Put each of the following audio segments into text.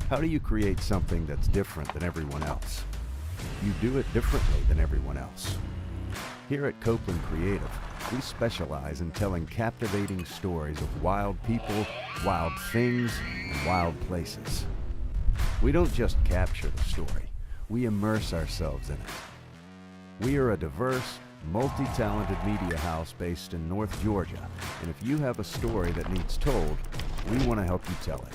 How do you create something that's different than everyone else? You do it differently than everyone else. Here at Copeland Creative, we specialize in telling captivating stories of wild people, wild things, and wild places. We don't just capture the story, we immerse ourselves in it. We are a diverse, multi-talented media house based in North Georgia, and if you have a story that needs told, we want to help you tell it.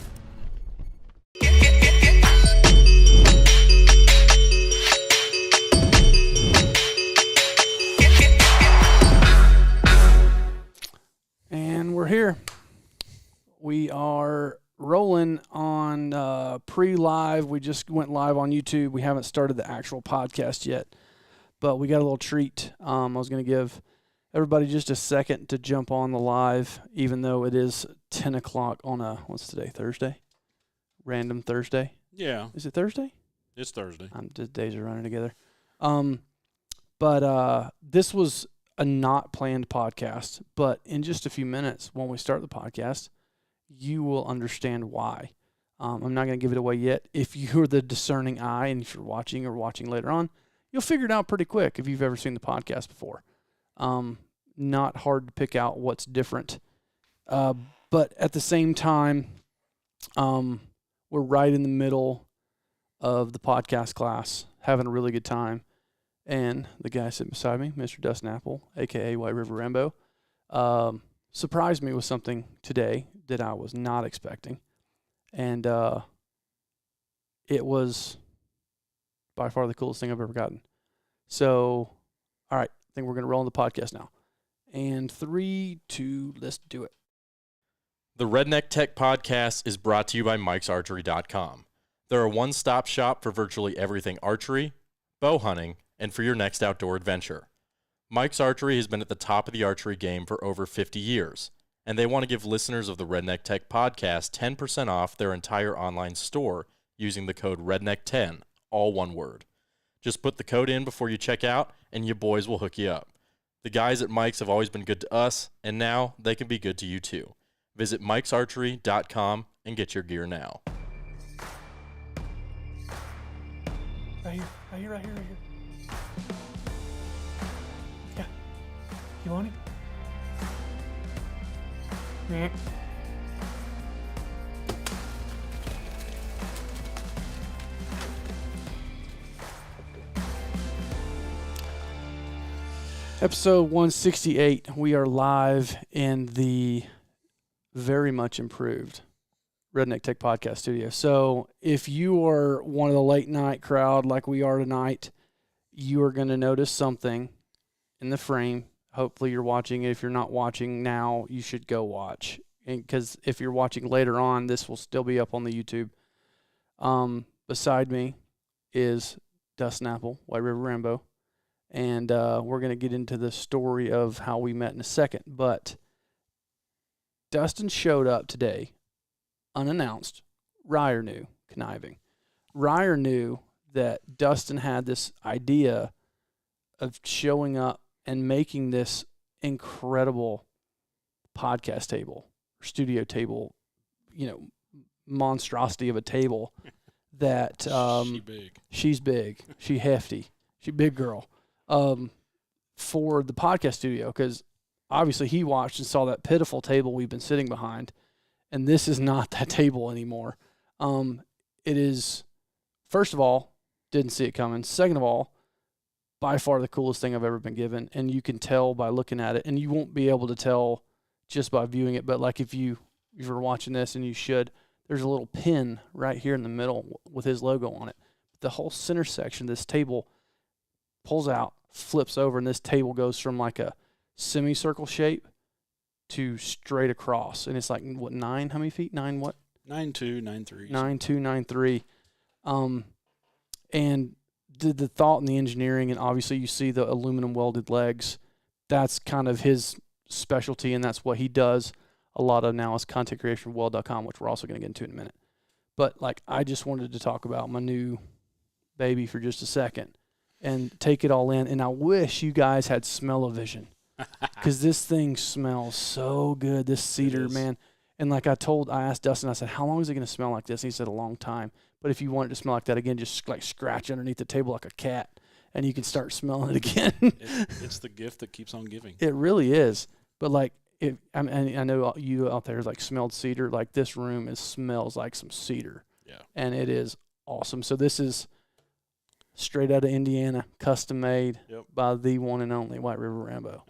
And we're here. We are rolling on pre-live. We just went live on YouTube. We haven't started the actual podcast yet, but we got a little treat. I was going to give everybody just a second to jump on the live, even though it is 10 o'clock on what's today, Thursday? Random Thursday? Yeah. Is it Thursday? It's Thursday. The days are running together. But this was a not planned podcast, but in just a few minutes when we start the podcast, you will understand why. I'm not going to give it away yet. If you're the discerning eye and if you're watching or watching later on, you'll figure it out pretty quick if you've ever seen the podcast before. Not hard to pick out what's different. But at the same time, we're right in the middle of the podcast class, having a really good time. And the guy sitting beside me, Mr. Dustin Apple, AKA White River Rambo, surprised me with something today that I was not expecting. And it was by far the coolest thing I've ever gotten. So, all right, I think we're going to roll on the podcast now. And 3, 2, let's do it. The Redneck Tech Podcast is brought to you by Mike'sArchery.com. They're a one-stop shop for virtually everything archery, bow hunting, and for your next outdoor adventure. Mike's Archery has been at the top of the archery game for over 50 years, and they want to give listeners of the Redneck Tech Podcast 10% off their entire online store using the code REDNECK10, all one word. Just put the code in before you check out, and your boys will hook you up. The guys at Mike's have always been good to us, and now they can be good to you too. Visit Mike'sArchery.com and get your gear now. Right here. Yeah. You want it? Yeah. Episode 168. We are live in the very much improved Redneck Tech Podcast studio. So if you are one of the late night crowd like we are tonight, you are going to notice something in the frame. Hopefully you're watching it. If you're not watching now, you should go watch. Because if you're watching later on, this will still be up on the YouTube. Beside me is Dustin Apple, White River Rambo. And we're going to get into the story of how we met in a second. But Dustin showed up today, unannounced. Ryer knew, conniving. Ryer knew that Dustin had this idea of showing up and making this incredible podcast table, or studio table, monstrosity of a table that she's big, she hefty, she big girl, for the podcast studio, because obviously he watched and saw that pitiful table we've been sitting behind, and this is not that table anymore. It is, first of all, didn't see it coming. Second of all, by far the coolest thing I've ever been given, and you can tell by looking at it, and you won't be able to tell just by viewing it, but like if you're watching this, and you should, there's a little pin right here in the middle with his logo on it. The whole center section of this table pulls out, flips over, and this table goes from like a semicircle shape to straight across. And it's like, what, 9? How many feet? 9 what? 9'2", 9'3". 9'2", 9'3". And the thought and the engineering, and obviously you see the aluminum welded legs. That's kind of his specialty, and that's what he does a lot of now is content creation for weld.com, which we're also going to get into in a minute. But like, I just wanted to talk about my new baby for just a second and take it all in. And I wish you guys had smell-o-vision, because this thing smells so good, this cedar, man. And like I asked Dustin, I said, how long is it going to smell like this? And he said, a long time. But if you want it to smell like that again, just like scratch underneath the table like a cat, and you can start smelling it again. It's the gift that keeps on giving. It really is. But like, I know you out there like smelled cedar. Like this room smells like some cedar. Yeah. And it is awesome. So this is straight out of Indiana, custom made by the one and only White River Rambo.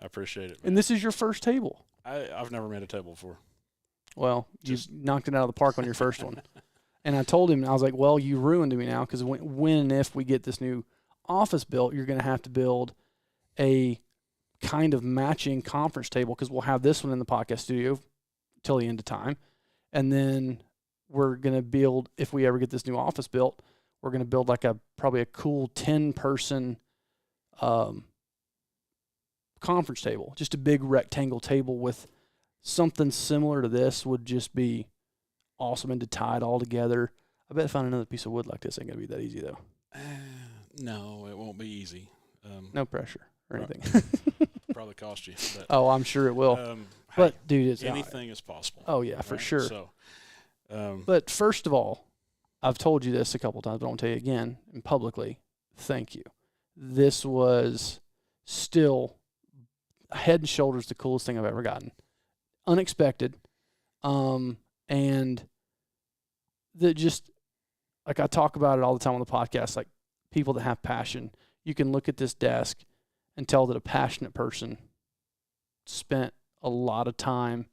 I appreciate it, man. And this is your first table. I've never made a table before. Well, you knocked it out of the park on your first one. And I told him, I was like, well, you ruined me now, because when and if we get this new office built, you're going to have to build a kind of matching conference table, because we'll have this one in the podcast studio till the end of time. And then we're going to build, if we ever get this new office built, we're going to build like probably a cool 10-person conference table, just a big rectangle table with something similar to this would just be awesome, and to tie it all together. I bet finding another piece of wood like this ain't going to be that easy, though. No, it won't be easy. No pressure or anything. Probably cost you. But, oh, I'm sure it will. But, hey, dude, it's anything is possible. Oh, yeah, for sure. So, but first of all, I've told you this a couple times, but I won't tell you again and publicly. Thank you. This was still head and shoulders the coolest thing I've ever gotten. Unexpected. And that just, like I talk about it all the time on the podcast, like people that have passion, you can look at this desk and tell that a passionate person spent a lot of time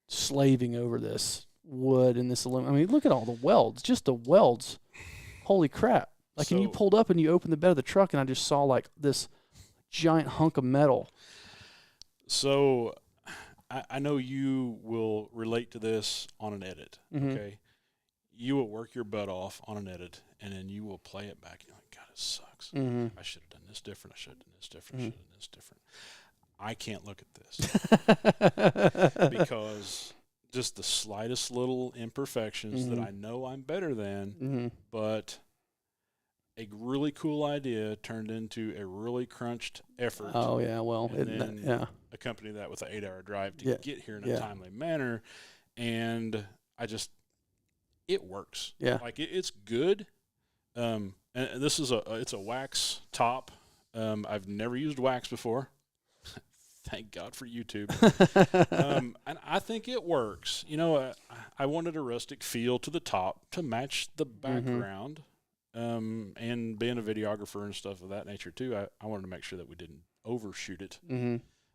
slaving over this wood and this aluminum. I mean, look at all the welds, just the welds. Holy crap. Like, and you pulled up and you opened the bed of the truck, and I just saw like this giant hunk of metal. So I know you will relate to this on an edit, okay? You will work your butt off on an edit, and then you will play it back. You're like, God, it sucks. I should have done this different. I should have done this different. I should have done this different. I can't look at this because just the slightest little imperfections that I know I'm better than, but a really cool idea turned into a really crunched effort. Oh, yeah, well, accompany that with an 8-hour drive to get here in a timely manner, and it works. Yeah, like it's good. And this is it's a wax top. I've never used wax before. Thank God for YouTube. And I think it works. You know, I wanted a rustic feel to the top to match the background. And being a videographer and stuff of that nature too, I wanted to make sure that we didn't overshoot it.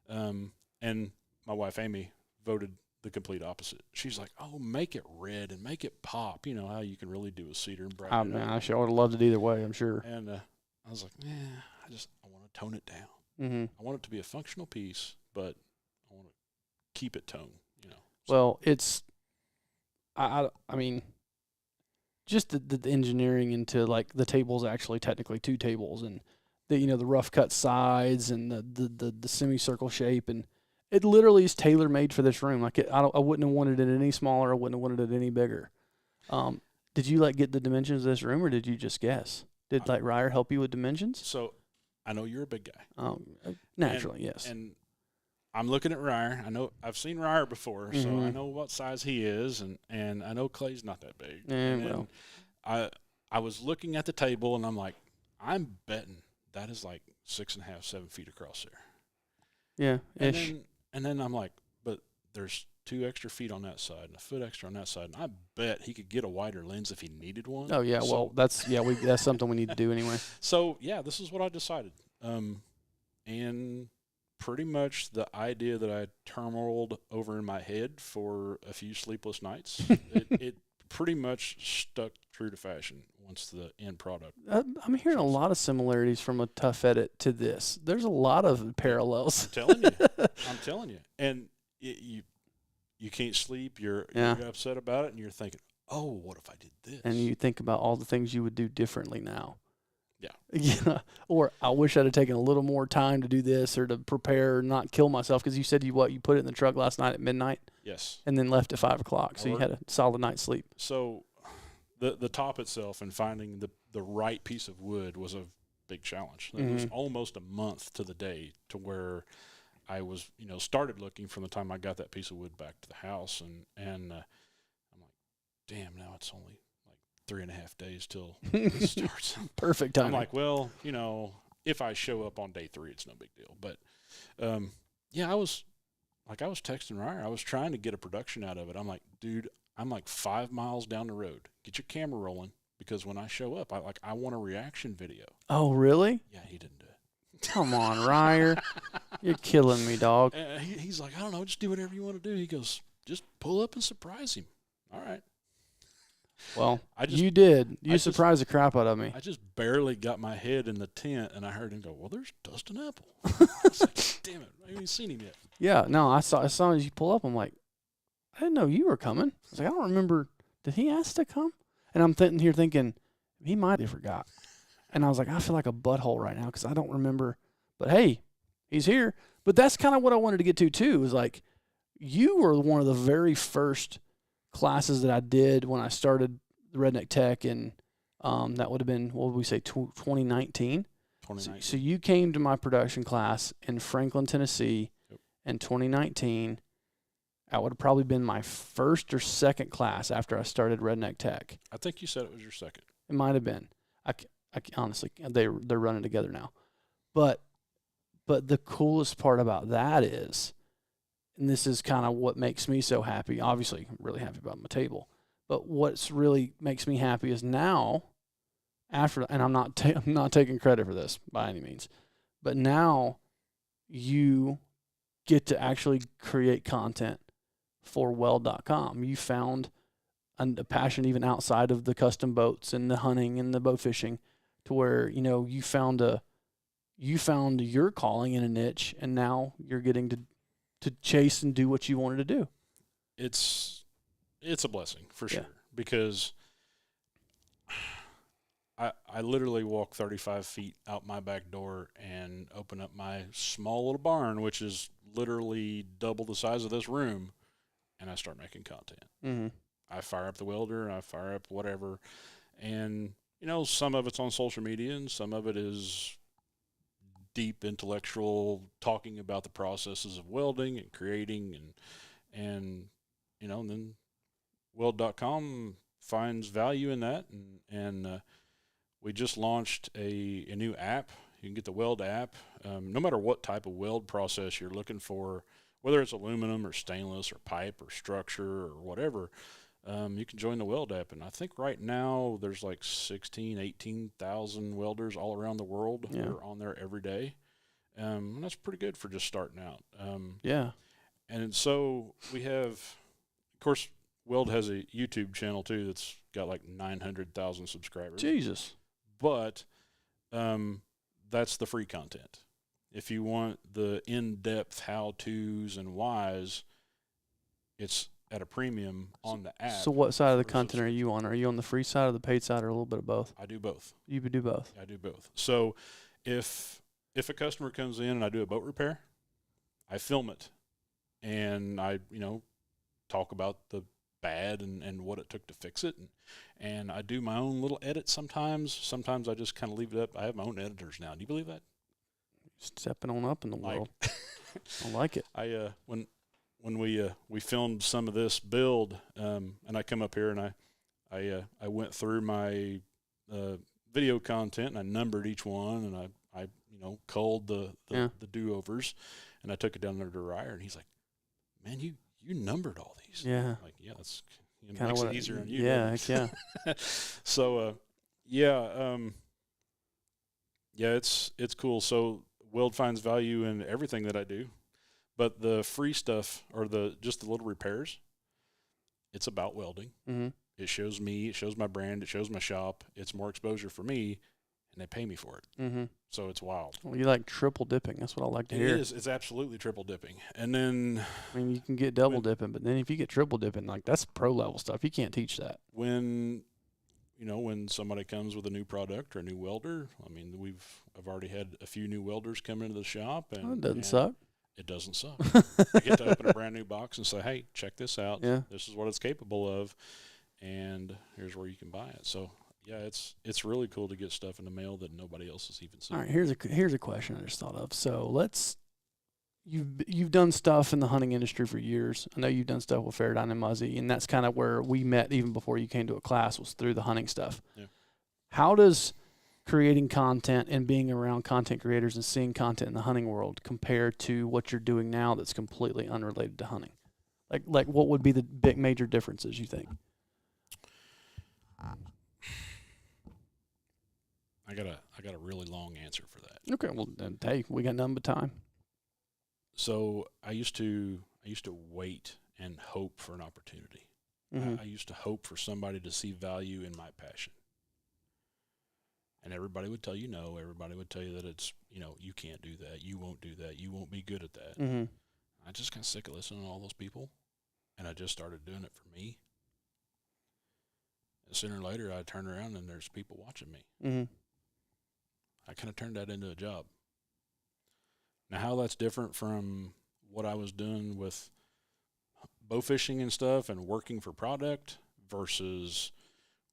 And my wife Amy voted the complete opposite. She's like, "Oh, make it red and make it pop. You know how you can really do a cedar and brighten it up." I sure would have loved it either way, I'm sure. And I was like, I want to tone it down. I want it to be a functional piece, but I want to keep it toned. You know. So. Well, it's, I mean, just the engineering into like the table's actually technically 2 tables, and the rough cut sides and the semicircle shape, and it literally is tailor made for this room. Like I wouldn't have wanted it any smaller. I wouldn't have wanted it any bigger. Did you get the dimensions of this room, or did you just guess? Did Ryer help you with dimensions? So I know you're a big guy. Naturally, yes. And I'm looking at Ryer. I know I've seen Ryer before, so I know what size he is, and I know Clay's not that big. Well, I was looking at the table, and I'm like, I'm betting that is like 6.5, 7 feet across there. Yeah, ish. And then I'm like, but there's 2 extra feet on that side and a foot extra on that side, and I bet he could get a wider lens if he needed one. Oh yeah, well that's something we need to do anyway. So yeah, this is what I decided. And pretty much the idea that I turmoiled over in my head for a few sleepless nights, it pretty much stuck true to fashion once the end product. I'm hearing a lot of similarities from a tough edit to this. There's a lot of parallels. I'm telling you. And you can't sleep. You're upset about it, and you're thinking, oh, what if I did this? And you think about all the things you would do differently now. Yeah. Yeah. Or I wish I'd have taken a little more time to do this, or to prepare, not kill myself. Because you said you put it in the truck last night at midnight. Yes. And then left at 5 o'clock. So you had a solid night's sleep. So the top itself and finding the right piece of wood was a big challenge. It was almost a month to the day to where I was, started looking from the time I got that piece of wood back to the house, and I'm like, damn, now it's only like 3.5 days till it starts. Perfect timing. I'm like, well, if I show up on day 3, it's no big deal. But I was texting Ryer. I was trying to get a production out of it. I'm like, dude, I'm like 5 miles down the road. Get your camera rolling, because when I show up, I want a reaction video. Oh, really? Yeah, he didn't do it. Come on, Ryer. You're killing me, dog. He's like, I don't know, just do whatever you want to do. He goes, just pull up and surprise him. All right. Well, you did. You I surprised the crap out of me. I just barely got my head in the tent, and I heard him go, well, there's Dustin Apple. I was like, damn it, I haven't even seen him yet. Yeah, no, I saw as you pull up, I'm like, I didn't know you were coming. I was like, I don't remember. Did he ask to come? And I'm sitting here thinking, he might have forgot. And I was like, I feel like a butthole right now because I don't remember. But, hey, he's here. But that's kind of what I wanted to get to, too, was like, you were one of the very first classes that I did when I started the Redneck Tech, and that would have been, what would we say, 2019? 2019. So you came to my production class in Franklin, Tennessee in 2019. That would have probably been my first or second class after I started Redneck Tech. I think you said it was your second. It might have been. I honestly, they're running together now. But the coolest part about that is, and this is kind of what makes me so happy. Obviously, I'm really happy about my table. But what's really makes me happy is now, and I'm not taking credit for this by any means, but now you get to actually create content for weld.com. You found a passion even outside of the custom boats and the hunting and the boat fishing, to where you found your calling in a niche, and now you're getting to chase and do what you wanted to do. It's a blessing for sure, Yeah. because I literally walk 35 feet out my back door and open up my small little barn, which is literally double the size of this room, and I start making content. Mm-hmm. I fire up the welder, I fire up whatever, and some of it's on social media, and some of it is deep intellectual talking about the processes of welding and creating, and then weld.com finds value in that, and we just launched a new app. You can get the Weld app. No matter what type of weld process you're looking for, whether it's aluminum or stainless or pipe or structure or whatever, you can join the Weld app. And I think right now there's like 18,000 welders all around the world who are on there every day. And that's pretty good for just starting out. Yeah. And so we have, of course, Weld has a YouTube channel too that's got like 900,000 subscribers. Jesus. But that's the free content. If you want the in-depth how-tos and whys, it's at a premium on the app. So what side of the content are you on? Are you on the free side or the paid side, or a little bit of both? I do both. You do both? I do both. So if a customer comes in and I do a boat repair, I film it, and I talk about the bad and what it took to fix it, and I do my own little edits sometimes. Sometimes I just kind of leave it up. I have my own editors now. Do you believe that? Stepping on up in the world. I like it. When we filmed some of this build, and I come up here and I went through my video content, and I numbered each one, and I culled the do-overs, and I took it down there to Ryer, and he's like, man, you numbered all these. Yeah. I'm like, yeah, that's makes it easier on you. Yeah, heck yeah. So it's cool. So Weld finds value in everything that I do, but the free stuff, or just the little repairs, it's about welding. Mm-hmm. It shows me, it shows my brand, it shows my shop. It's more exposure for me, and they pay me for it. Mm-hmm. So it's wild. Well, you like triple dipping. That's what I like to hear. It is. It's absolutely triple dipping. And then, I mean, you can get double dipping, but then if you get triple dipping, like, that's pro level stuff. You can't teach that. When somebody comes with a new product or a new welder, I mean, I've already had a few new welders come into the shop, and it doesn't suck. It doesn't suck. I get to open a brand new box and say, hey, check this out. Yeah. This is what it's capable of, and here's where you can buy it. So yeah, it's really cool to get stuff in the mail that nobody else has even seen. All right, here's a question I just thought of. So you've done stuff in the hunting industry for years. I know you've done stuff with Fairdyne and Muzzy, and that's kind of where we met even before you came to a class, was through the hunting stuff. Yeah. How does creating content and being around content creators and seeing content in the hunting world compare to what you're doing now that's completely unrelated to hunting? Like what would be the big major differences, you think? I got a really long answer for that. Okay, well, then, hey, we got nothing but time. So I used to wait and hope for an opportunity. Mm-hmm. I used to hope for somebody to see value in my passion. And everybody would tell you no. Everybody would tell you that it's, you can't do that. You won't do that. You won't be good at that. Mm-hmm. I just got sick of listening to all those people, and I just started doing it for me. And sooner or later, I turn around and there's people watching me. Mm-hmm. I kind of turned that into a job. Now, how that's different from what I was doing with bow fishing and stuff and working for product versus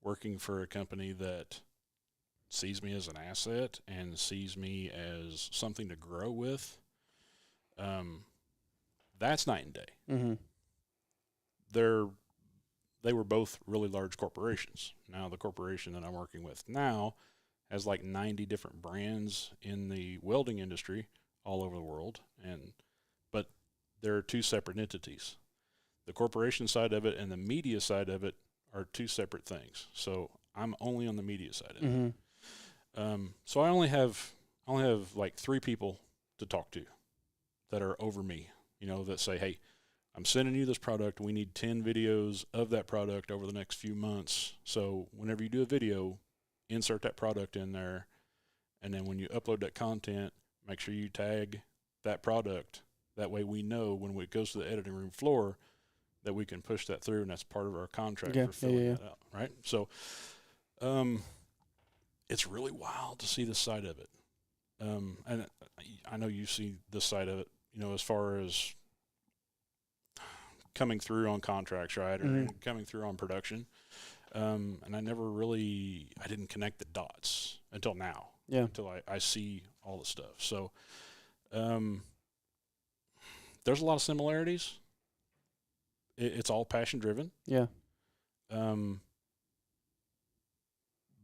working for a company that sees me as an asset and sees me as something to grow with, that's night and day. Mm-hmm. They were both really large corporations. Now, the corporation that I'm working with now has like 90 different brands in the welding industry all over the world, but there are two separate entities. The corporation side of it and the media side of it are two separate things. So I'm only on the media side of it. Mm-hmm. So I only have like 3 people to talk to that are over me, that say, hey, I'm sending you this product. We need 10 videos of that product over the next few months. So whenever you do a video, insert that product in there. And then when you upload that content, make sure you tag that product. That way we know when it goes to the editing room floor that we can push that through, and that's part of our contract for filling that out, right? So it's really wild to see this side of it. And I know you see this side of it, as far as coming through on contracts, right, or coming through on production. And I didn't connect the dots until now. Yeah. Until I see all the stuff. So there's a lot of similarities. It's all passion driven. Yeah.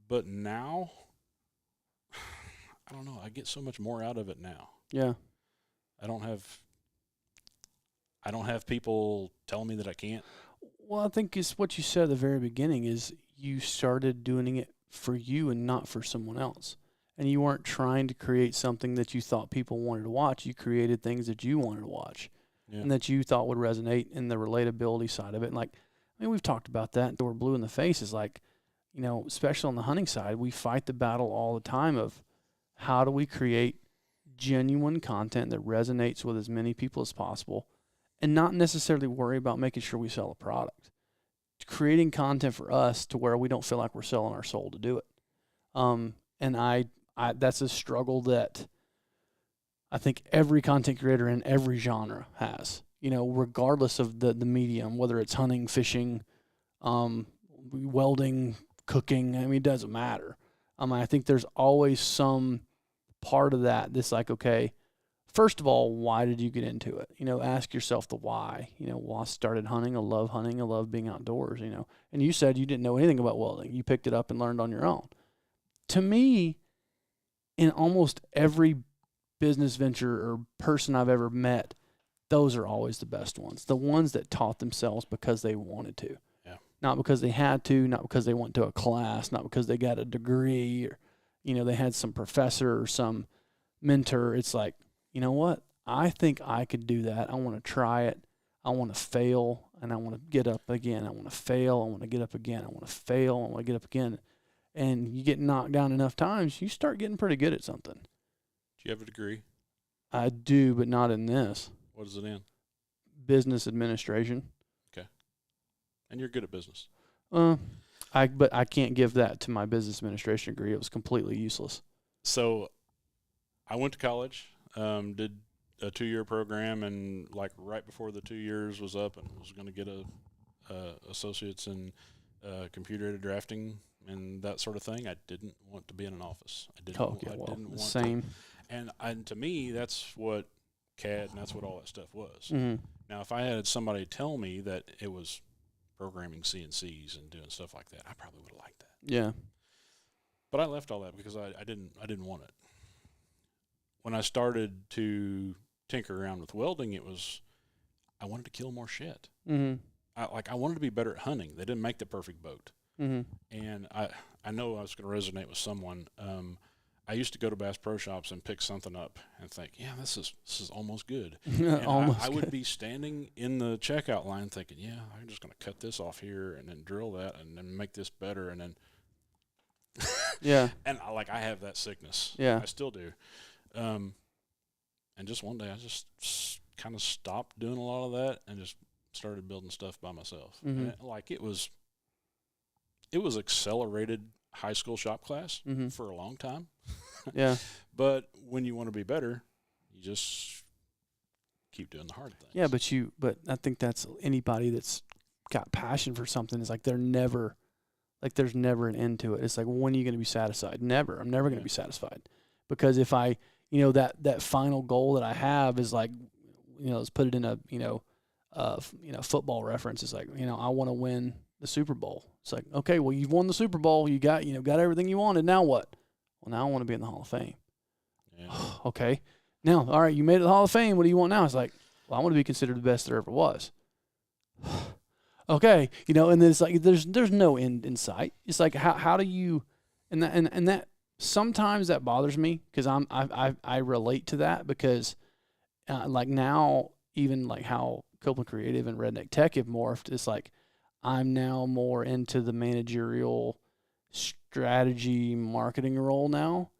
But now, I don't know. I get so much more out of it now. Yeah. I don't have people telling me that I can't. Well, I think it's what you said at the very beginning is you started doing it for you and not for someone else. And you weren't trying to create something that you thought people wanted to watch. You created things that you wanted to watch and that you thought would resonate in the relatability side of it. And we've talked about that until we're blue in the face. Is like, especially on the hunting side, we fight the battle all the time of how do we create genuine content that resonates with as many people as possible and not necessarily worry about making sure we sell a product. Creating content for us to where we don't feel like we're selling our soul to do it. And I that's a struggle that I think every content creator in every genre has, regardless of the medium, whether it's hunting, fishing, welding, cooking. It doesn't matter. I think there's always some part of that that's like, okay, first of all, why did you get into it? Ask yourself the why. Well, I started hunting. I love hunting. I love being outdoors, And you said you didn't know anything about welding. You picked it up and learned on your own. To me, in almost every business venture or person I've ever met, those are always the best ones. The ones that taught themselves because they wanted to. Yeah. Not because they had to, not because they went to a class, not because they got a degree or, they had some professor or some mentor. It's like, you know what? I think I could do that. I want to try it. I want to fail, and I want to get up again. I want to fail. I want to get up again. I want to fail. I want to get up again. And you get knocked down enough times, you start getting pretty good at something. Do you have a degree? I do, but not in this. What is it in? Business administration. Okay. And you're good at business. But I can't give that to my business administration degree. It was completely useless. So I went to college, did a 2-year program, and right before the 2 years was up and was going to get a associates in computer-aided drafting and that sort of thing. I didn't want to be in an office. I didn't want same. to. And to me, that's what CAD, and that's what all that stuff was. Mm-hmm. Now, if I had somebody tell me that it was programming CNCs and doing stuff like that, I probably would have liked that. Yeah. But I left all that because I didn't want it. When I started to tinker around with welding, I wanted to kill more shit. Mm-hmm. I wanted to be better at hunting. They didn't make the perfect boat. Mm-hmm. And I know I was going to resonate with someone. I used to go to Bass Pro Shops and pick something up and think, yeah, this is almost good. And Almost I would good. be standing in the checkout line thinking, yeah, I'm just going to cut this off here and then drill that and then make this better. And then, Yeah. and I have that sickness. Yeah. I still do. And just one day I just kind of stopped doing a lot of that and just started building stuff by myself. Mm-hmm. And it was accelerated high school shop class Mm-hmm. for a long time. Yeah. But when you want to be better, you just keep doing the hard things. Yeah, but I think that's anybody that's got passion for something is like there's never an end to it. It's like, when are you going to be satisfied? Never. I'm never going to be satisfied, because if I, that final goal that I have is like, let's put it in a, football reference. It's like, I want to win the Super Bowl. It's like, okay, well, you've won the Super Bowl. You got everything you wanted. Now what? Well, now I want to be in the Hall of Fame. Yeah. Okay. Now, all right, you made it to the Hall of Fame. What do you want now? It's like, well, I want to be considered the best there ever was. Okay. And then it's like, there's no end in sight. It's like, how do you, and that sometimes that bothers me, because I relate to that, because like now, even like how Copeland Creative and Redneck Tech have morphed, it's like I'm now more into the managerial strategy marketing role now.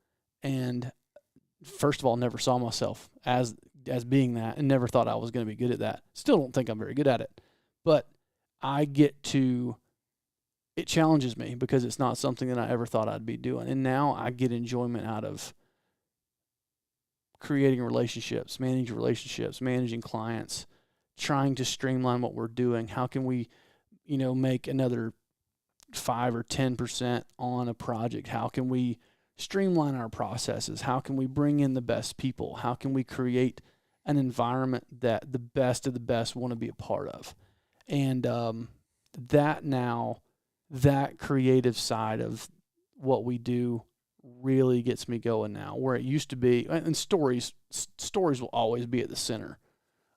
And first of all, never saw myself as being that, and never thought I was going to be good at that. Still don't think I'm very good at it, but it challenges me, because it's not something that I ever thought I'd be doing. And now I get enjoyment out of creating relationships, managing clients, trying to streamline what we're doing. How can we, make another 5 or 10% on a project? How can we streamline our processes? How can we bring in the best people? How can we create an environment that the best of the best want to be a part of? And that creative side of what we do really gets me going now, where it used to be, and stories will always be at the center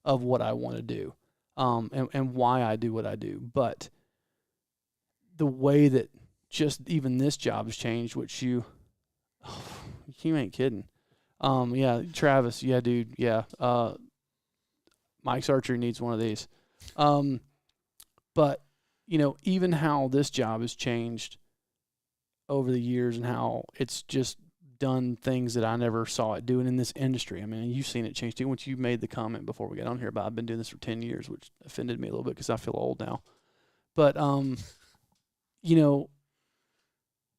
of what I want to do, and why I do what I do. But the way that just even this job has changed, which you ain't kidding. Yeah, Travis, yeah, dude, yeah. Mike's Archery needs one of these. But, even how this job has changed over the years, and how it's just done things that I never saw it doing in this industry. I mean, you've seen it change too. Once you made the comment before we got on here about I've been doing this for 10 years, which offended me a little bit because I feel old now. But,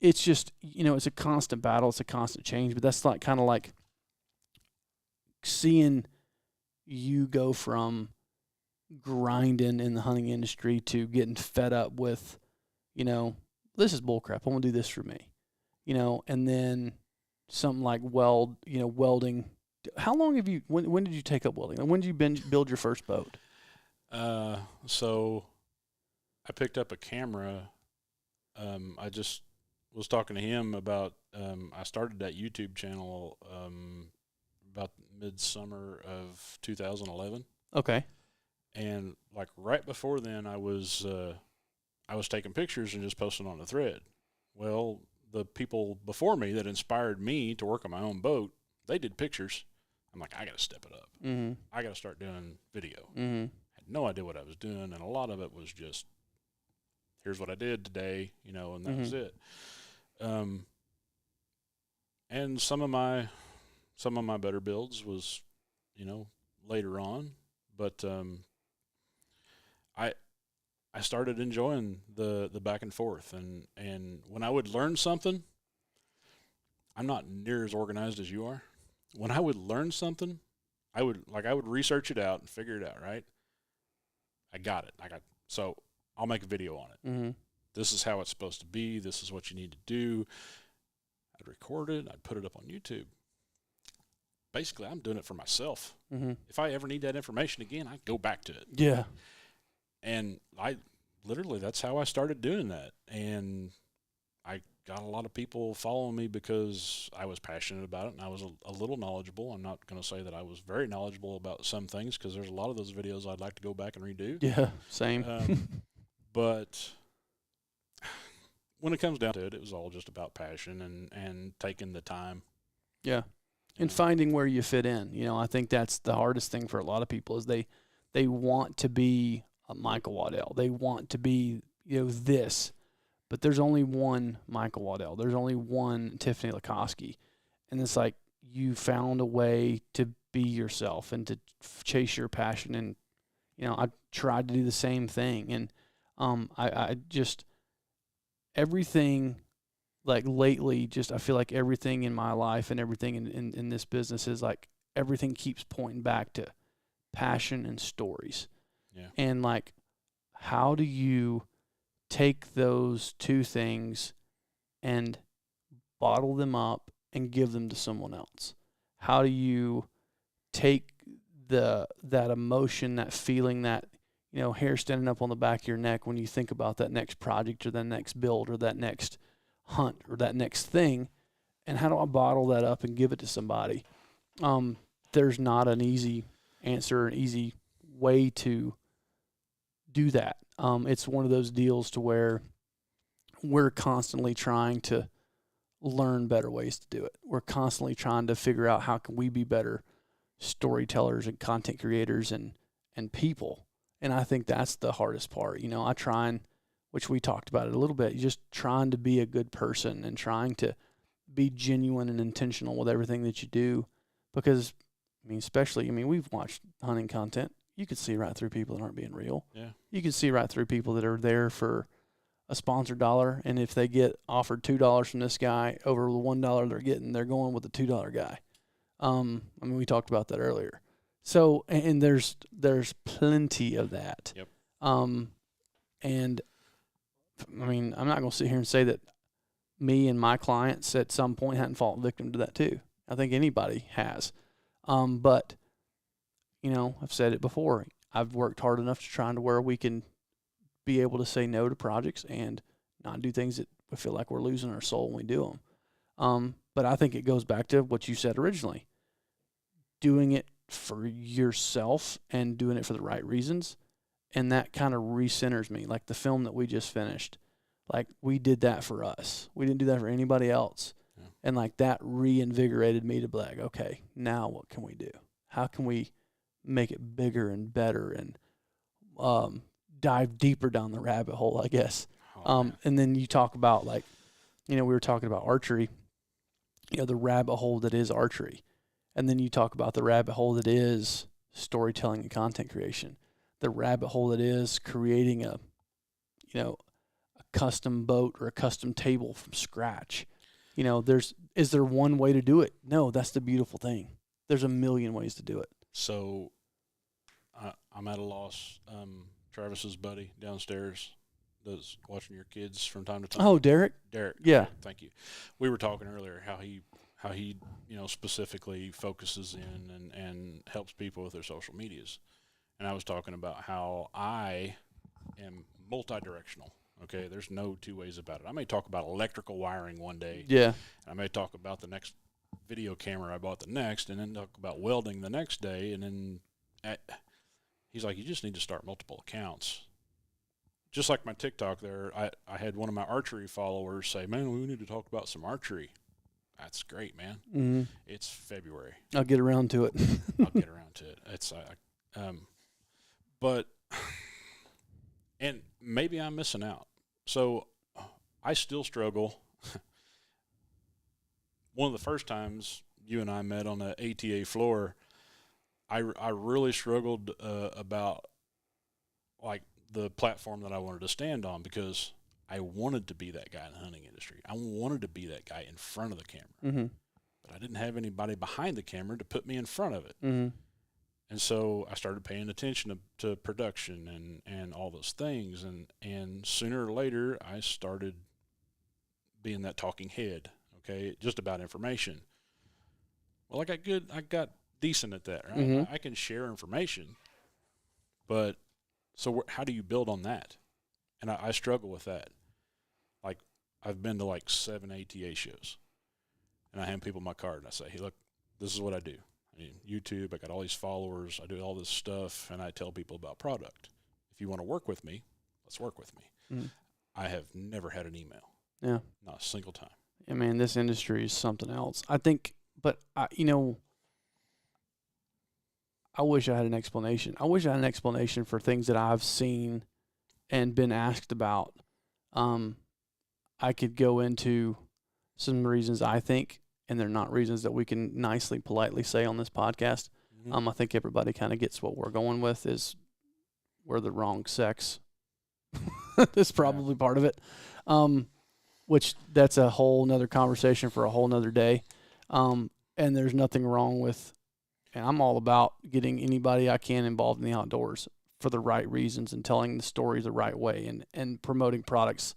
it's just, it's a constant battle. It's a constant change. But that's like kind of like seeing you go from grinding in the hunting industry to getting fed up with, this is bullcrap. I want to do this for me, and then something like welding. How long have you, when did you take up welding? When did you build your first boat? So I picked up a camera. I just was talking to him about, I started that YouTube channel about midsummer of 2011. Okay. And like right before then, I was taking pictures and just posting on the thread. Well, the people before me that inspired me to work on my own boat, they did pictures. I'm like, I got to step it up. Mm-hmm. I got to start doing video. Mm-hmm. Had no idea what I was doing, and a lot of it was just, here's what I did today, and that was it. And some of my better builds was, later on, but I started enjoying the back and forth, and when I would learn something, I'm not near as organized as you are. When I would learn something, I would research it out and figure it out, right? I got it. So I'll make a video on it. Mm-hmm. This is how it's supposed to be. This is what you need to do. I'd record it. I'd put it up on YouTube. basically I'm doing it for myself. Mm-hmm. If I ever need that information again, I go back to it. Yeah. And I literally, that's how I started doing that. And I got a lot of people following me because I was passionate about it and I was a little knowledgeable. I'm not going to say that I was very knowledgeable about some things because there's a lot of those videos I'd like to go back and redo. Yeah, same. But when it comes down to it, it was all just about passion and taking the time. Yeah. And finding where you fit in. You know, I think that's the hardest thing for a lot of people is they want to be a Michael Waddell. They want to be, this. But there's only one Michael Waddell. There's only one Tiffany Lakoski. And it's like you found a way to be yourself and to chase your passion. And, I tried to do the same thing. And I just everything, like lately, I feel like everything in my life and everything in this business is like everything keeps pointing back to passion and stories. Yeah. And like, how do you take those two things and bottle them up and give them to someone else? How do you take that emotion, that feeling, that hair standing up on the back of your neck when you think about that next project or that next build or that next hunt or that next thing, and how do I bottle that up and give it to somebody? There's not an easy answer, an easy way to do that. It's one of those deals to where we're constantly trying to learn better ways to do it. We're constantly trying to figure out how can we be better storytellers and content creators and people. And I think that's the hardest part. I try and, which we talked about it a little bit, just trying to be a good person and trying to be genuine and intentional with everything that you do. Because, especially, we've watched hunting content. You could see right through people that aren't being real. Yeah. You can see right through people that are there for a sponsored dollar, and if they get offered $2 from this guy over the $1 they're getting, they're going with the $2 guy. We talked about that earlier. So, and there's plenty of that. Yep. And I'm not going to sit here and say that me and my clients at some point hadn't fallen victim to that too. I think anybody has. But I've said it before. I've worked hard enough to try to where we can be able to say no to projects and not do things that we feel like we're losing our soul when we do them. But I think it goes back to what you said originally. Doing it for yourself and doing it for the right reasons. And that kind of recenters me. Like the film that we just finished, like we did that for us. We didn't do that for anybody else. Yeah. And like that reinvigorated me to be like, okay, now what can we do? How can we make it bigger and better and dive deeper down the rabbit hole, I guess. And then you talk about we were talking about archery, the rabbit hole that is archery. And then you talk about the rabbit hole that is storytelling and content creation, the rabbit hole that is creating a custom boat or a custom table from scratch. Is there one way to do it? No, that's the beautiful thing. There's a million ways to do it. So I'm at a loss. Travis's buddy downstairs that's watching your kids from time to time. Oh, Derek? Derek. Yeah. Thank you. We were talking earlier how he specifically focuses in and helps people with their social medias. And I was talking about how I am multi-directional. Okay, there's no two ways about it. I may talk about electrical wiring one day. Yeah. I may talk about the next video camera I bought the next, and then talk about welding the next day, and then he's like, you just need to start multiple accounts. Just like my TikTok there, I had one of my archery followers say, man, we need to talk about some archery. That's great, man. Mm-hmm. It's February. I'll get around to it. I'll get around to it. It's but and maybe I'm missing out. So I still struggle. One of the first times you and I met on the ATA floor, I really struggled about like the platform that I wanted to stand on, because I wanted to be that guy in the hunting industry. I wanted to be that guy in front of the camera. Mm-hmm. But I didn't have anybody behind the camera to put me in front of it. Mm-hmm. And so I started paying attention to production and all those things. And sooner or later, I started being that talking head, okay, just about information. Well, I got decent at that, right? Mhm. I can share information, but so how do you build on that? And I struggle with that. Like, I've been to like 7 ATA shows, and I hand people my card, and I say, hey, look, this is what I do. I mean, YouTube, I got all these followers, I do all this stuff, and I tell people about product. If you want to work with me, let's work with me. Mhm. I have never had an email. Yeah. Not a single time. I mean, this industry is something else. I think, but you know, I wish I had an explanation. I wish I had an explanation for things that I've seen and been asked about. I could go into some reasons I think, and they're not reasons that we can nicely, politely say on this podcast. Mm-hmm. I think everybody kind of gets what we're going with is we're the wrong sex. That's probably part of it. Which that's a whole nother conversation for a whole nother day. And there's nothing wrong with, and I'm all about getting anybody I can involved in the outdoors for the right reasons and telling the story the right way and promoting products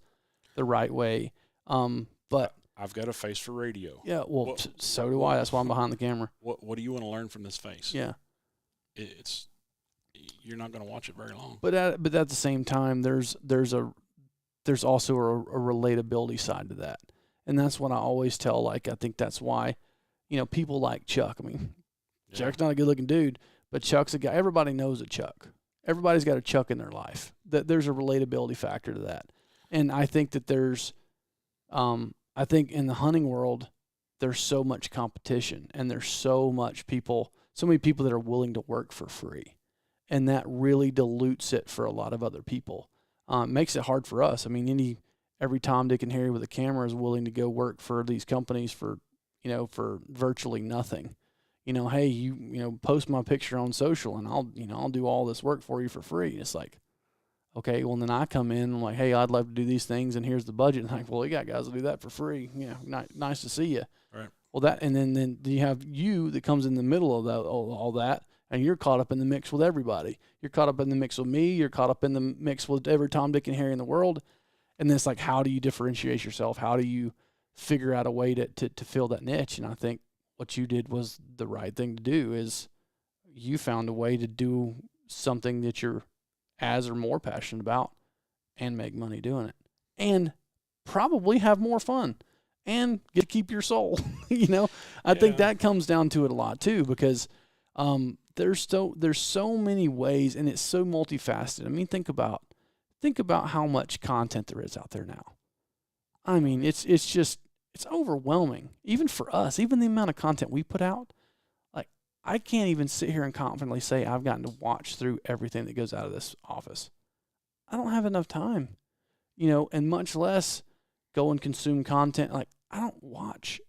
the right way. But I've got a face for radio. yeah, well, so do I. That's why I'm behind the camera. What do you want to learn from this face? Yeah. You're not going to watch it very long. But at the same time, there's also a relatability side to that, and that's what I always tell. Like, I think that's why, people like Chuck. I mean, Yeah. Chuck's not a good looking dude, but Chuck's a guy. Everybody knows a Chuck. Everybody's got a Chuck in their life. There's a relatability factor to that, and I think that there's, I think in the hunting world, there's so much competition, and there's so many people that are willing to work for free. And that really dilutes it for a lot of other people. Makes it hard for us. I mean, every Tom, Dick, and Harry with a camera is willing to go work for these companies for virtually nothing. Hey, you post my picture on social, and I'll do all this work for you for free. And it's like, okay, well then I come in and I'm like, hey, I'd love to do these things, and here's the budget. And I'm like, well, you got guys that do that for free. Yeah, nice to see you. Right. Well, and then you have you that comes in the middle of all that. And you're caught up in the mix with everybody. You're caught up in the mix with me. You're caught up in the mix with every Tom, Dick, and Harry in the world. And then it's like, how do you differentiate yourself? How do you figure out a way to fill that niche? And I think what you did was the right thing to do. Is you found a way to do something that you're as or more passionate about and make money doing it. And probably have more fun and get to keep your soul. I think that comes down to it a lot too, because there's so many ways, and it's so multifaceted. I mean, think about how much content there is out there now. I mean, it's overwhelming, even for us. Even the amount of content we put out, like, I can't even sit here and confidently say I've gotten to watch through everything that goes out of this office. I don't have enough time, and much less go and consume content. Like, I don't watch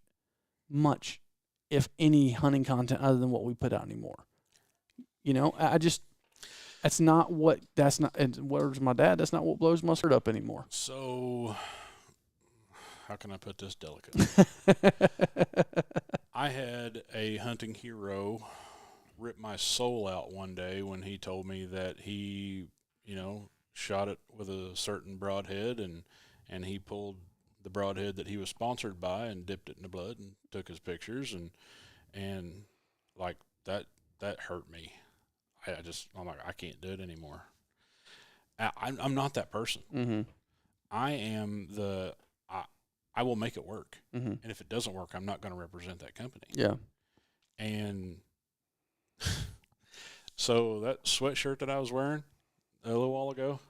much, if any, hunting content other than what we put out anymore. That's not, and where's my dad? That's not what blows my shirt up anymore. So, how can I put this delicate? I had a hunting hero rip my soul out one day when he told me that he, shot it with a certain broadhead, and he pulled the broadhead that he was sponsored by and dipped it in the blood and took his pictures, and like that hurt me. I'm like, I can't do it anymore. I'm not that person. Mm-hmm. I am I will make it work. Mm-hmm. And if it doesn't work, I'm not going to represent that company. Yeah. And so that sweatshirt that I was wearing a little while ago,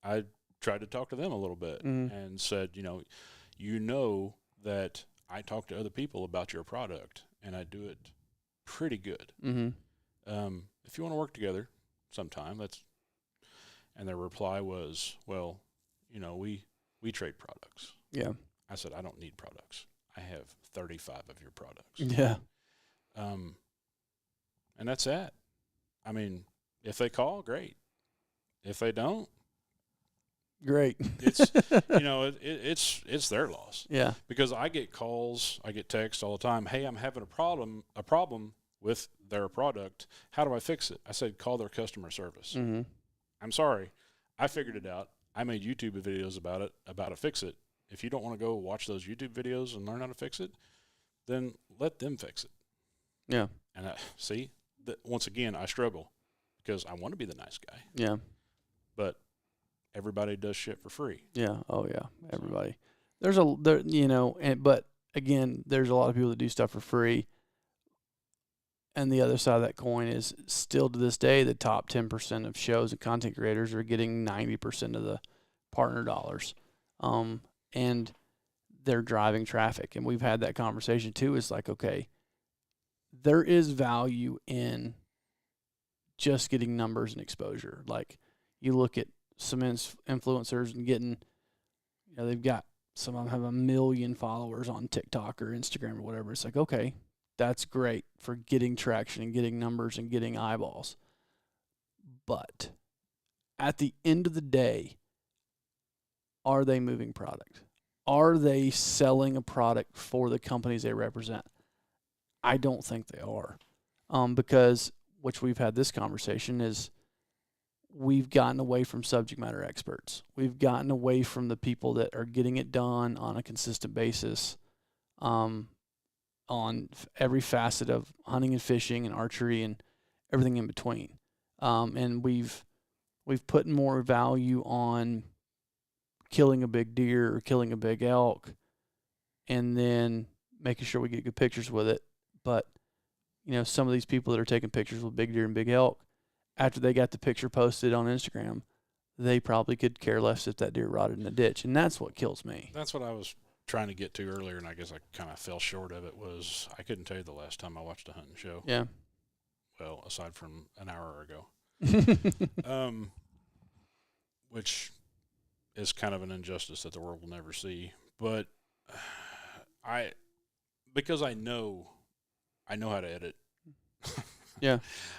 I tried to talk to them a little bit and said, you know that I talk to other people about your product, and I do it pretty good. Mm-hmm. If you want to work together sometime, and their reply was, well, we trade products. Yeah. I said, I don't need products. I have 35 of your products. Yeah. And that's that. I mean, if they call, great. If they don't, great. It's it's their loss. Yeah. Because I get calls, I get texts all the time. Hey, I'm having a problem with their product. How do I fix it? I said, call their customer service. Mm-hmm. I'm sorry. I figured it out. I made YouTube videos about it, fix it. If you don't want to go watch those YouTube videos and learn how to fix it, then let them fix it. Yeah. And once again, I struggle because I want to be the nice guy. Yeah. But everybody does shit for free. Yeah. Oh yeah. Everybody. But again, there's a lot of people that do stuff for free. And the other side of that coin is still to this day, the top 10% of shows and content creators are getting 90% of the partner dollars. And they're driving traffic. And we've had that conversation too. It's like, okay, there is value in just getting numbers and exposure. Like you look at some influencers and getting, they've got, some of them have 1 million followers on TikTok or Instagram or whatever. It's like, okay, that's great for getting traction and getting numbers and getting eyeballs. But at the end of the day, are they moving product? Are they selling a product for the companies they represent? I don't think they are. Because, which we've had this conversation, is we've gotten away from subject matter experts. We've gotten away from the people that are getting it done on a consistent basis on every facet of hunting and fishing and archery and everything in between. And we've put more value on killing a big deer or killing a big elk and then making sure we get good pictures with it. But, some of these people that are taking pictures with big deer and big elk, after they got the picture posted on Instagram, they probably could care less if that deer rotted in a ditch. And that's what kills me. That's what I was trying to get to earlier, and I guess I kind of fell short of it, was I couldn't tell you the last time I watched a hunting show. Yeah. Well, aside from an hour ago. Which is kind of an injustice that the world will never see. But because I know how to edit. Yeah.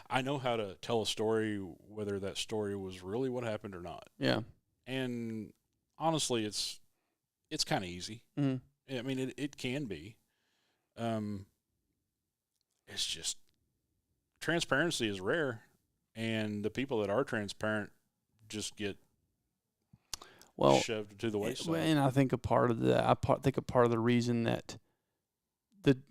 I know how to tell a story, whether that story was really what happened or not. Yeah. And honestly, it's kind of easy. Mm-hmm. I mean, it can be. It's just transparency is rare, and the people that are transparent just get shoved to the wayside. And I think a part of the reason that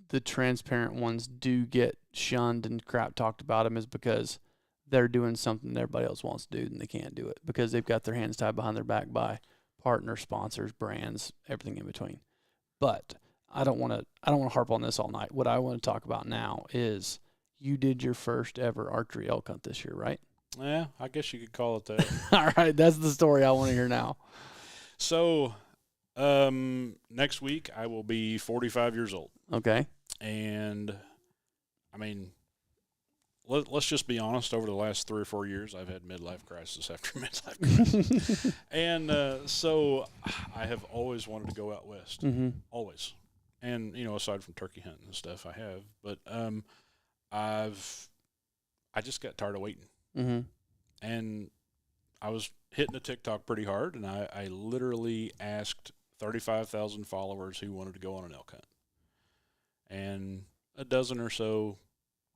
the transparent ones do get shunned and crap talked about them is because they're doing something that everybody else wants to do and they can't do it because they've got their hands tied behind their back by partners, sponsors, brands, everything in between. But I don't want to harp on this all night. What I want to talk about now is you did your first ever archery elk hunt this year, right? Yeah, I guess you could call it that. All right, that's the story I want to hear now. So, next week I will be 45 years old. Okay. And, I mean, let's just be honest. Over the last 3 or 4 years, I've had midlife crisis after midlife crisis. And so I have always wanted to go out west. Mm-hmm. Always. And, aside from turkey hunting and stuff, I have. But I just got tired of waiting. Mm-hmm. And I was hitting the TikTok pretty hard, and I literally asked 35,000 followers who wanted to go on an elk hunt. And a dozen or so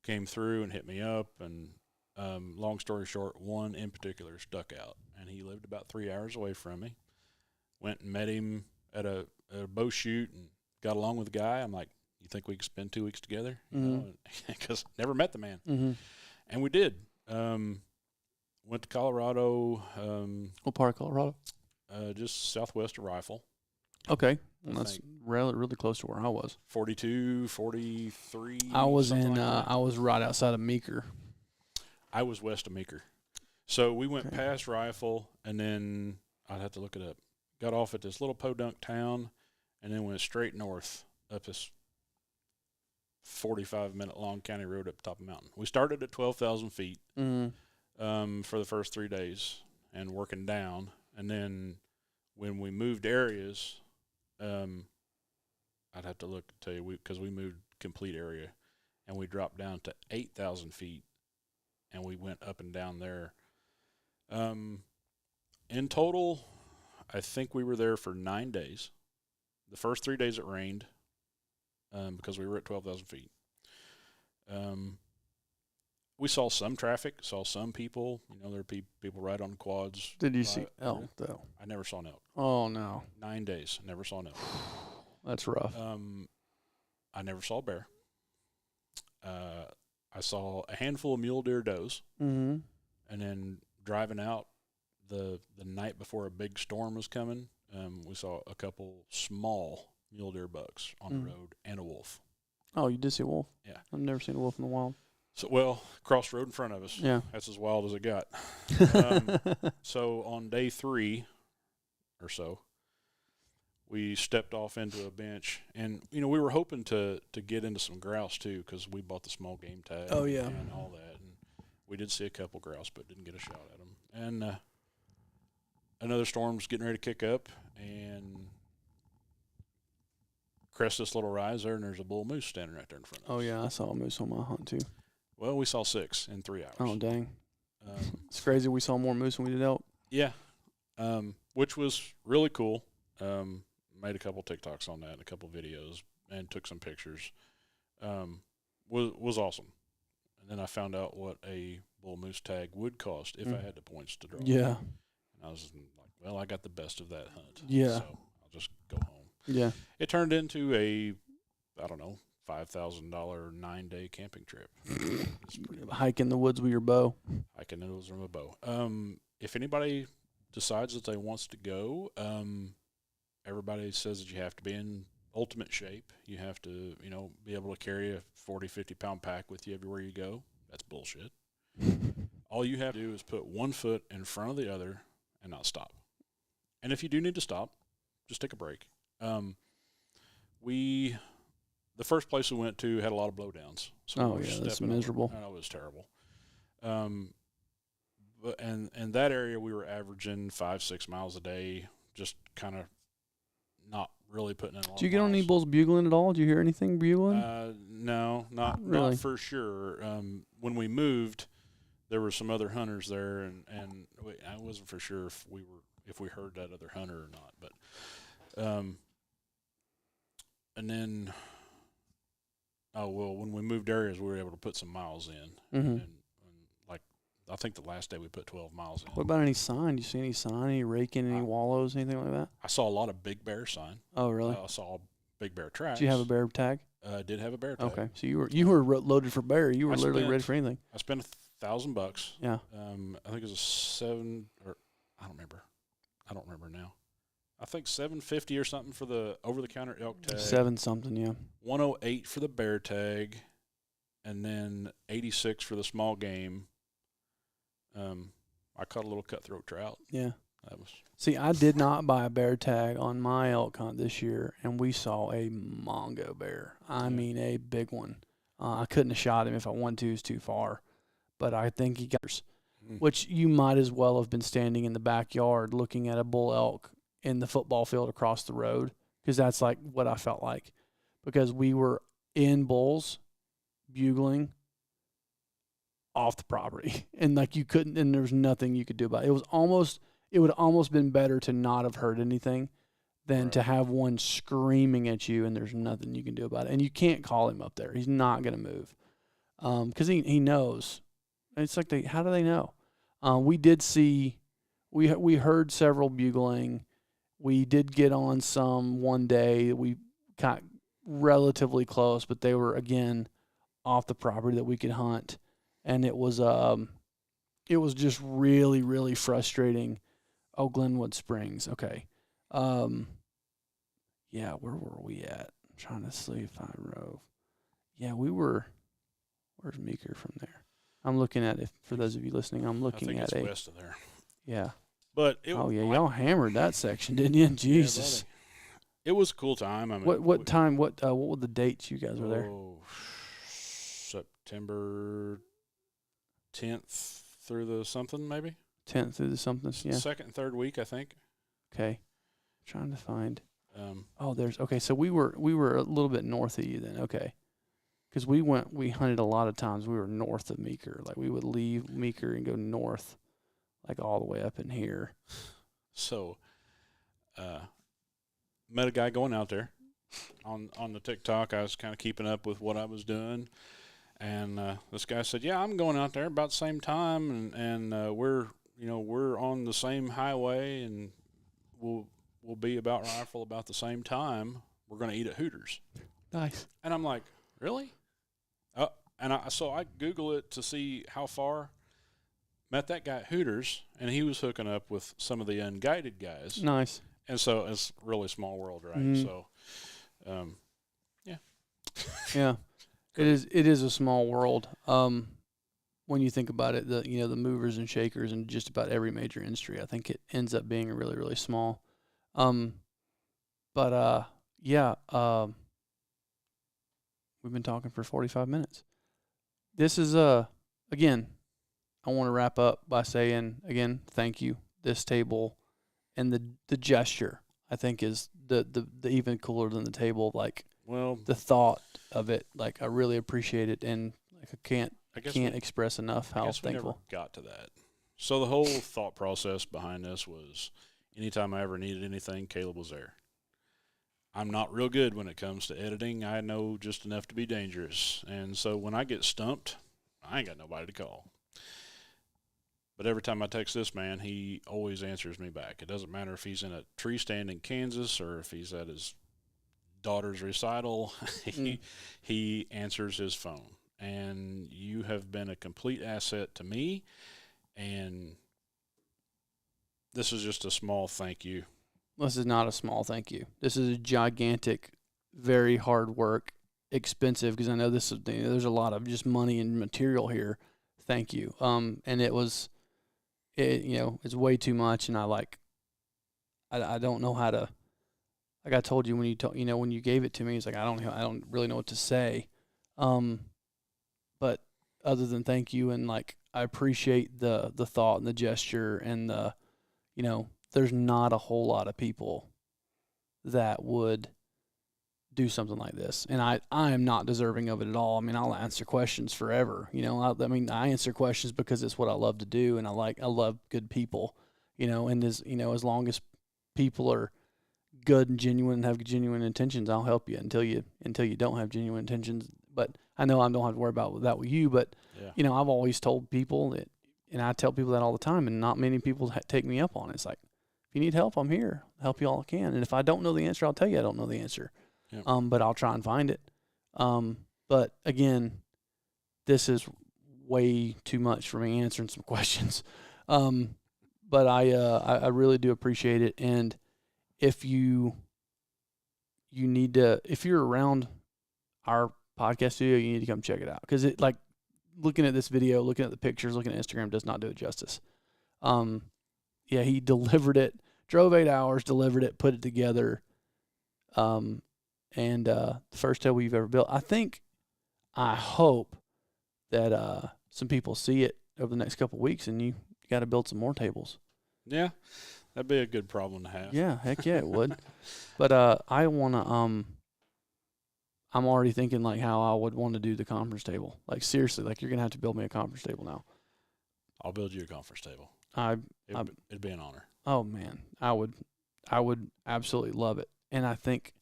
came through and hit me up, and long story short, one in particular stuck out, and he lived about 3 hours away from me. Went and met him at a bow shoot and got along with the guy. I'm like, you think we could spend 2 weeks together? Because never met the man. Mm-hmm. And we did. Went to Colorado. What part of Colorado? Just southwest of Rifle. Okay. Well, that's really close to where I was. 42, 43. I was I was right outside of Meeker. I was west of Meeker. So we went past Rifle, and then I'd have to look it up. Got off at this little podunk town, and then went straight north up this 45-minute long county road up top of the mountain. We started at 12,000 feet for the first 3 days and working down. And then when we moved areas, I'd have to look to tell you, because we moved complete area, and we dropped down to 8,000 feet, and we went up and down there. In total, I think we were there for 9 days. The first 3 days it rained because we were at 12,000 feet. We saw some traffic, saw some people. There were people ride on quads. Did you see elk, though? I never saw an elk. Oh, no. 9 days, never saw an elk. That's rough. I never saw a bear. I saw a handful of mule deer does, Mm-hmm. and then driving out the night before a big storm was coming, we saw a couple small mule deer bucks on the road and a wolf. Oh, you did see a wolf? Yeah. I've never seen a wolf in the wild. So, well, cross the road in front of us. Yeah. That's as wild as it got. So on day 3 or so, we stepped off into a bench, and we were hoping to get into some grouse too, because we bought the small game tag. Oh, yeah. And all that, and we did see a couple grouse, but didn't get a shot at them. And another storm's getting ready to kick up, and crest this little rise there, and there's a bull moose standing right there in front of us. Oh, yeah, I saw a moose on my hunt, too. Well, we saw 6 in 3 hours. Oh, dang. Um, It's crazy. We saw more moose than we did elk. yeah, which was really cool. Made a couple TikToks on that, and a couple videos, and took some pictures. Was awesome. And then I found out what a bull moose tag would cost if I had the points to draw. Yeah. And I was like, well, I got the best of that hunt. Yeah. So I'll just go home. Yeah. It turned into a, I don't know, $5,000 9-day camping trip. It's pretty Hike in the woods with your bow. hiking in with a bow. If anybody decides that they wants to go, everybody says that you have to be in ultimate shape. You have to, be able to carry a 40, 50-pound pack with you everywhere you go. That's bullshit. All you have to do is put one foot in front of the other and not stop. And if you do need to stop, just take a break. The first place we went to had a lot of blowdowns. So Oh, we were yeah, that's stepping over. miserable. Oh, it was terrible. But and that area we were averaging 5-6 miles a day, just kind of not really putting in a lot. Did you get on any bulls bugling at all? Did you hear anything bugling? No, not Really? not for sure. When we moved, there were some other hunters there, and I wasn't for sure if we heard that other hunter or not. But and then when we moved areas, we were able to put some miles in, Mm-hmm. and like I think the last day we put 12 miles in. What about any sign? You see any sign? Any raking? Any wallows? Anything like that? I saw a lot of big bear sign. Oh, really? I saw big bear tracks. Did you have a bear tag? Did have a bear tag. Okay, so you were loaded for bear. You were I literally spent- ready for anything. I spent $1,000. Yeah. I think it was a 7 or I don't remember now. I think $750 or something for the over-the-counter elk tag. 7 something, yeah. $108 for the bear tag, and then $86 for the small game. I caught a little cutthroat trout. Yeah. That was See, I did not buy a bear tag on my elk hunt this year, and we saw a mongo bear. I mean, a big one. I couldn't have shot him if I wanted to. It's too far. But I think he got, which you might as well have been standing in the backyard looking at a bull elk in the football field across the road, because that's like what I felt like. Because we were in bulls, bugling off the property, and like you couldn't, and there was nothing you could do about it. It would almost been better to not have heard anything than Right. to have one screaming at you and there's nothing you can do about it. And you can't call him up there. He's not going to move. Because he knows. It's like, how do they know? We did see, we heard several bugling. We did get on some one day. We got relatively close, but they were, again, off the property that we could hunt. And it was just really, really frustrating. Oh, Glenwood Springs. Okay. Yeah, where were we at? I'm trying to see if I rove. Yeah, we were. Where's Meeker from there? I'm looking at it. For those of you listening, I'm I looking think at it's a. west of there. Yeah. But it Oh, yeah, like- y'all hammered that section, didn't you? yeah, Jesus. buddy. It was a cool time. I mean, What time? What were the dates you guys were there? Oh, September 10th through the something maybe. 10th through the something. Yeah. Second and third week, I think. Okay. Trying to find. Um, Oh, there's okay. So we were a little bit north of you then. Okay, because we hunted a lot of times. We were north of Meeker. Like we would leave Meeker and go north, like all the way up in here. so, met a guy going out there on the TikTok. I was kind of keeping up with what I was doing, and this guy said, "Yeah, I'm going out there about the same time, and we're on the same highway, and we'll be about rifle about the same time. We're going to eat at Hooters." Nice. And I'm like, really? So I Google it to see how far. Met that guy at Hooters, and he was hooking up with some of the unguided guys. Nice. And so it's a really small world, right? Mhm. So, yeah. Yeah. It is a small world. When you think about it, the movers and shakers in just about every major industry, I think it ends up being really, really small. We've been talking for 45 minutes. This is again, I want to wrap up by saying again, thank you. This table and the gesture, I think, is the even cooler than the table. Like, Well, the thought of it, like, I really appreciate it, and like I can't we express enough how never thankful. got to that. So the whole thought process behind this was, anytime I ever needed anything, Caleb was there. I'm not real good when it comes to editing. I know just enough to be dangerous. And so when I get stumped, I ain't got nobody to call. But every time I text this man, he always answers me back. It doesn't matter if he's in a tree stand in Kansas or if he's at his daughter's recital. He answers his phone. And you have been a complete asset to me. And this is just a small thank you. This is not a small thank you. This is a gigantic, very hard work, expensive, because I know this is, there's a lot of just money and material here. Thank you. And it's way too much, and I don't know how to. Like I told you when when you gave it to me, it's like I don't really know what to say. But other than thank you, and like I appreciate the thought and the gesture, and there's not a whole lot of people that would do something like this, and I am not deserving of it at all. I mean, I'll answer questions forever. I answer questions because it's what I love to do, and I love good people. And as long as people are good and genuine and have genuine intentions, I'll help you until you don't have genuine intentions. But I know I don't have to worry about that with you. But Yeah. I've always told people that, and I tell people that all the time, and not many people take me up on it. It's like, if you need help, I'm here. I'll help you all I can. And if I don't know the answer, I'll tell you I don't know the answer. Yep. But I'll try and find it. But again, this is way too much for me answering some questions. But I really do appreciate it. And if you need to, if you're around our podcast studio, you need to come check it out, because it, like, looking at this video, looking at the pictures, looking at Instagram does not do it justice. He delivered it, drove 8 hours, delivered it, put it together. And the first table you've ever built. I hope that some people see it over the next couple of weeks, and you got to build some more tables. Yeah, that'd be a good problem to have. Yeah, heck yeah, it would. But I want to, I'm already thinking like how I would want to do the conference table. Like, seriously, like, you're going to have to build me a conference table now. I'll build you a conference table. It'd be an honor. Oh man, I would absolutely love it. And I think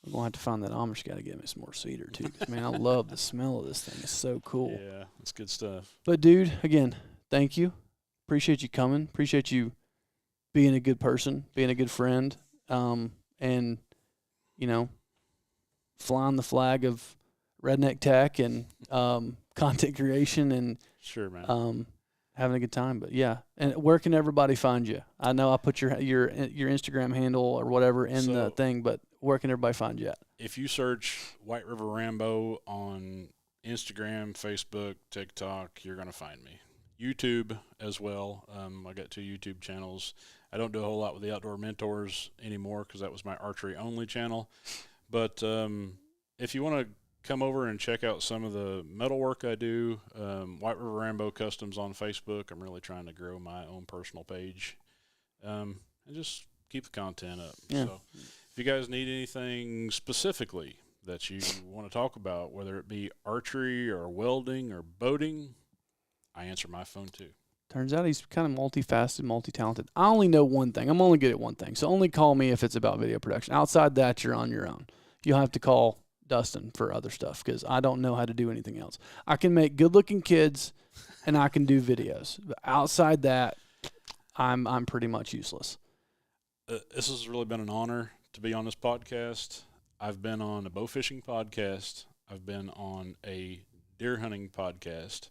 I'm going to have to find that Amish guy to get me some more cedar too. 'Cause, man, I love the smell of this thing. It's so cool. Yeah, it's good stuff. But dude, again, thank you. Appreciate you coming. Appreciate you being a good person, being a good friend, and flying the flag of Redneck Tech and content creation, and Sure, man. having a good time. But yeah, and where can everybody find you? I know I put your Instagram handle or whatever in the thing, but where can everybody find you at? If you search White River Rambo on Instagram, Facebook, TikTok, you're going to find me. YouTube as well. I got 2 YouTube channels. I don't do a whole lot with the Outdoor Mentors anymore because that was my archery only channel. But if you want to come over and check out some of the metal work I do, White River Rambo Customs on Facebook. I'm really trying to grow my own personal page and just keep the content up. Yeah. So if you guys need anything specifically that you want to talk about, whether it be archery or welding or boating, I answer my phone too. Turns out he's kind of multifaceted, multi-talented. I only know one thing. I'm only good at one thing. So only call me if it's about video production. Outside that, you're on your own. You'll have to call Dustin for other stuff, because I don't know how to do anything else. I can make good-looking kids, and I can do videos. But outside that, I'm pretty much useless. This has really been an honor to be on this podcast. I've been on a bow fishing podcast. I've been on a deer hunting podcast.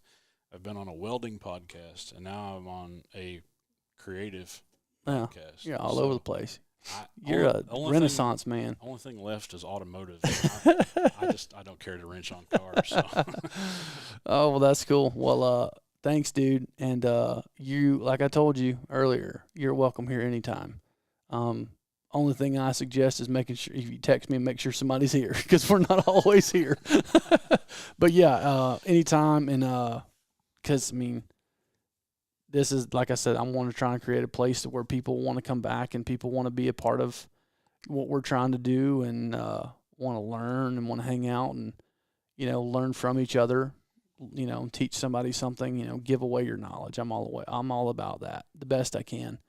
I've been on a welding podcast, and now I'm on a creative Yeah, podcast. you're all over the place. I- You're a only renaissance man. Only thing left is automotive. I don't care to wrench on cars. So. Oh, well, that's cool. Well, thanks, dude. And you, like I told you earlier, you're welcome here anytime. Only thing I suggest is making sure if you text me, make sure somebody's here because we're not always here. But yeah, anytime. And because I mean, this is like I said, I want to try and create a place where people want to come back and people want to be a part of what we're trying to do and want to learn and want to hang out and learn from each other. Teach somebody something. Give away your knowledge. I'm all about that the best I can.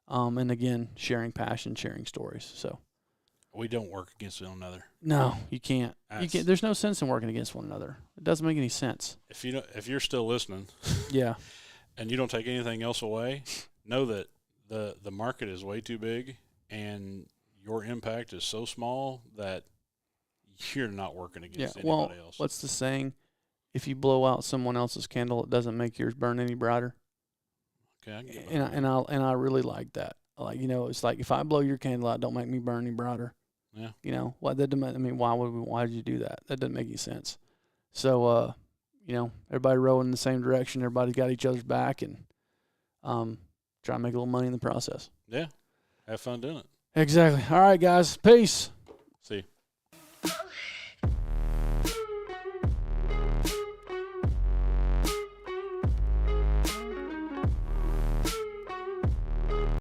And again, sharing passion, sharing stories. So We don't work against one another. no, you can't. There's no sense in working against one another. It doesn't make any sense. If you're still listening, Yeah. and you don't take anything else away, know that the market is way too big, and your impact is so small that you're not working against anybody else. What's the saying? If you blow out someone else's candle, it doesn't make yours burn any brighter. Okay, I can get behind And I really like that. Like, it's like if I blow your candle out, don't make me burn any brighter. Yeah. Why did you do that? That doesn't make any sense. So, everybody rowing in the same direction. Everybody's got each other's back and try to make a little money in the process. Yeah. Have fun doing it. Exactly. All right, guys. Peace. See you.